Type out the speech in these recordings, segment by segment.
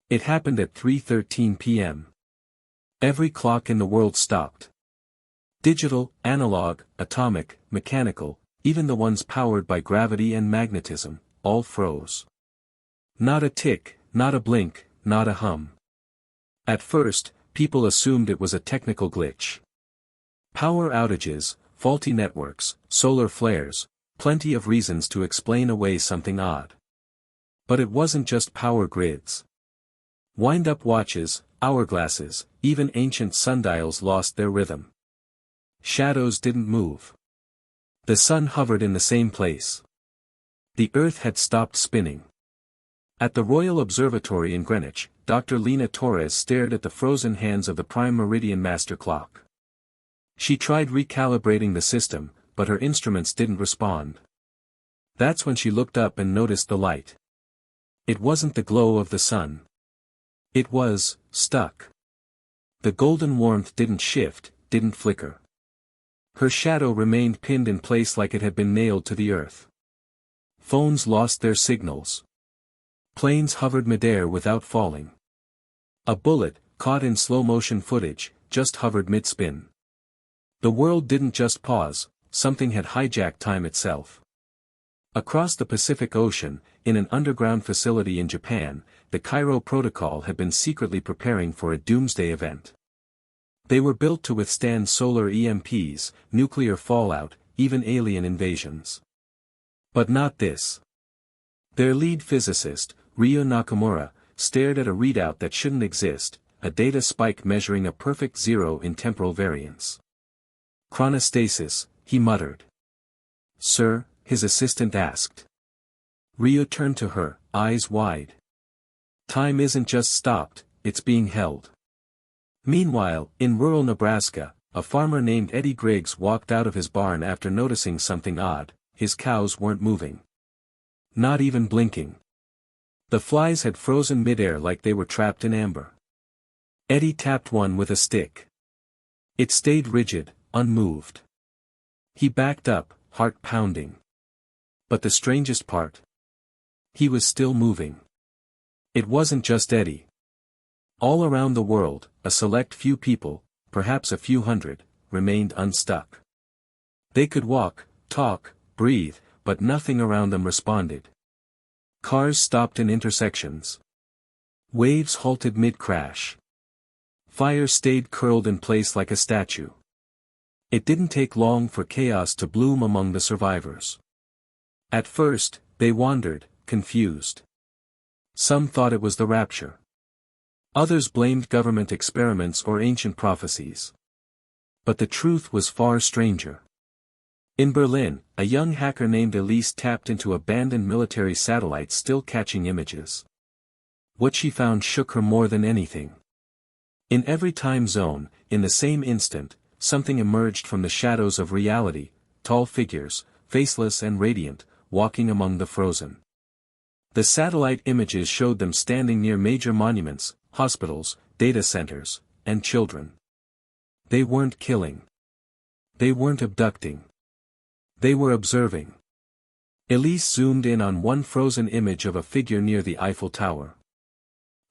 It happened at 3:13 p.m. Every clock in the world stopped. Digital, analog, atomic, mechanical, even the ones powered by gravity and magnetism, all froze. Not a tick, not a blink, not a hum. At first, people assumed it was a technical glitch. Power outages, faulty networks, solar flares, plenty of reasons to explain away something odd. But it wasn't just power grids. Wind-up watches, hourglasses, even ancient sundials lost their rhythm. Shadows didn't move. The sun hovered in the same place. The earth had stopped spinning. At the Royal Observatory in Greenwich, Dr. Lena Torres stared at the frozen hands of the Prime Meridian Master Clock. She tried recalibrating the system, but her instruments didn't respond. That's when she looked up and noticed the light. It wasn't the glow of the sun. It was stuck. The golden warmth didn't shift, didn't flicker. Her shadow remained pinned in place like it had been nailed to the earth. Phones lost their signals. Planes hovered midair without falling. A bullet, caught in slow-motion footage, just hovered mid-spin. The world didn't just pause, something had hijacked time itself. Across the Pacific Ocean, in an underground facility in Japan, the Cairo Protocol had been secretly preparing for a doomsday event. They were built to withstand solar EMPs, nuclear fallout, even alien invasions. But not this. Their lead physicist, Ryo Nakamura, stared at a readout that shouldn't exist, a data spike measuring a perfect zero in temporal variance. Chronostasis, he muttered. Sir, his assistant asked. Ryo turned to her, eyes wide. Time isn't just stopped, it's being held. Meanwhile, in rural Nebraska, a farmer named Eddie Griggs walked out of his barn after noticing something odd. His cows weren't moving. Not even blinking. The flies had frozen midair like they were trapped in amber. Eddie tapped one with a stick. It stayed rigid, unmoved. He backed up, heart pounding. But the strangest part? He was still moving. It wasn't just Eddie. All around the world, a select few people, perhaps a few hundred, remained unstuck. They could walk, talk, breathe, but nothing around them responded. Cars stopped in intersections. Waves halted mid-crash. Fire stayed curled in place like a statue. It didn't take long for chaos to bloom among the survivors. At first, they wandered, confused. Some thought it was the rapture. Others blamed government experiments or ancient prophecies. But the truth was far stranger. In Berlin, a young hacker named Elise tapped into abandoned military satellites still catching images. What she found shook her more than anything. In every time zone, in the same instant, something emerged from the shadows of reality, tall figures, faceless and radiant, walking among the frozen. The satellite images showed them standing near major monuments, hospitals, data centers, and children. They weren't killing. They weren't abducting. They were observing. Elise zoomed in on one frozen image of a figure near the Eiffel Tower.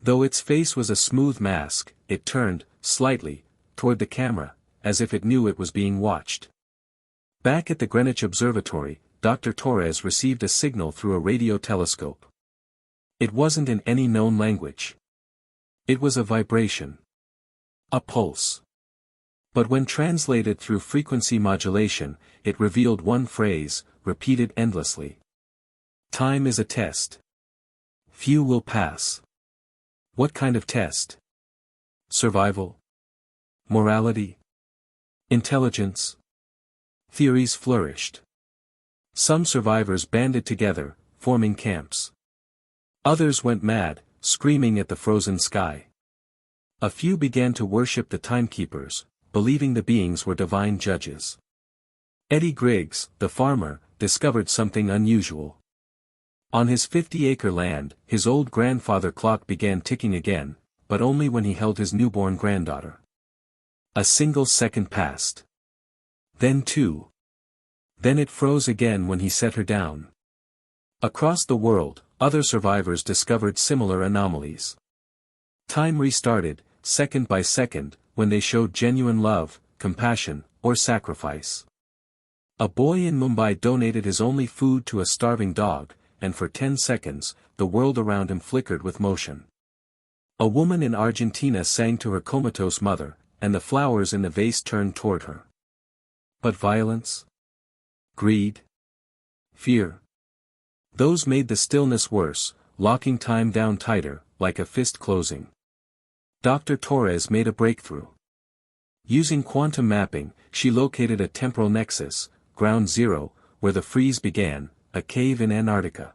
Though its face was a smooth mask, it turned, slightly, toward the camera, as if it knew it was being watched. Back at the Greenwich Observatory, Dr. Torres received a signal through a radio telescope. It wasn't in any known language. It was a vibration. A pulse. But when translated through frequency modulation, it revealed one phrase, repeated endlessly. Time is a test. Few will pass. What kind of test? Survival? Morality? Intelligence? Theories flourished. Some survivors banded together, forming camps. Others went mad, screaming at the frozen sky. A few began to worship the timekeepers, believing the beings were divine judges. Eddie Griggs, the farmer, discovered something unusual. On his 50-acre land, his old grandfather clock began ticking again, but only when he held his newborn granddaughter. A single second passed. Then two. Then it froze again when he set her down. Across the world, other survivors discovered similar anomalies. Time restarted, second by second, when they showed genuine love, compassion, or sacrifice. A boy in Mumbai donated his only food to a starving dog, and for 10 seconds, the world around him flickered with motion. A woman in Argentina sang to her comatose mother, and the flowers in the vase turned toward her. But violence? Greed? Fear? Those made the stillness worse, locking time down tighter, like a fist closing. Dr. Torres made a breakthrough. Using quantum mapping, she located a temporal nexus, ground zero, where the freeze began, a cave in Antarctica.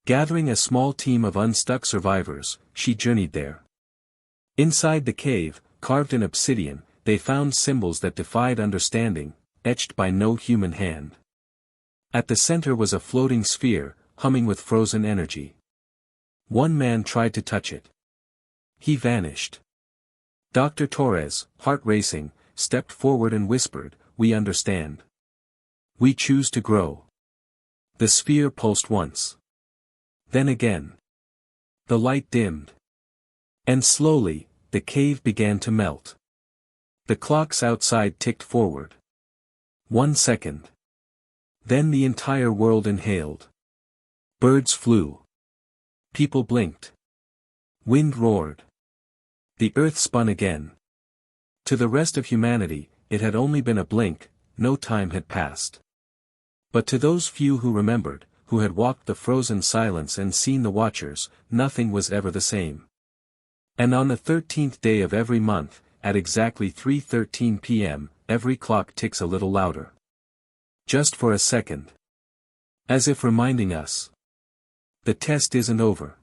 Gathering a small team of unstuck survivors, she journeyed there. Inside the cave, carved in obsidian, they found symbols that defied understanding, etched by no human hand. At the center was a floating sphere, humming with frozen energy. One man tried to touch it. He vanished. Dr. Torres, heart racing, stepped forward and whispered, "We understand. We choose to grow." The sphere pulsed once. Then again. The light dimmed. And slowly, the cave began to melt. The clocks outside ticked forward. 1 second. Then the entire world inhaled. Birds flew. People blinked. Wind roared. The earth spun again. To the rest of humanity, it had only been a blink, no time had passed. But to those few who remembered, who had walked the frozen silence and seen the watchers, nothing was ever the same. And on the 13th day of every month, at exactly 3:13 p.m., every clock ticks a little louder. Just for a second. As if reminding us. The test isn't over.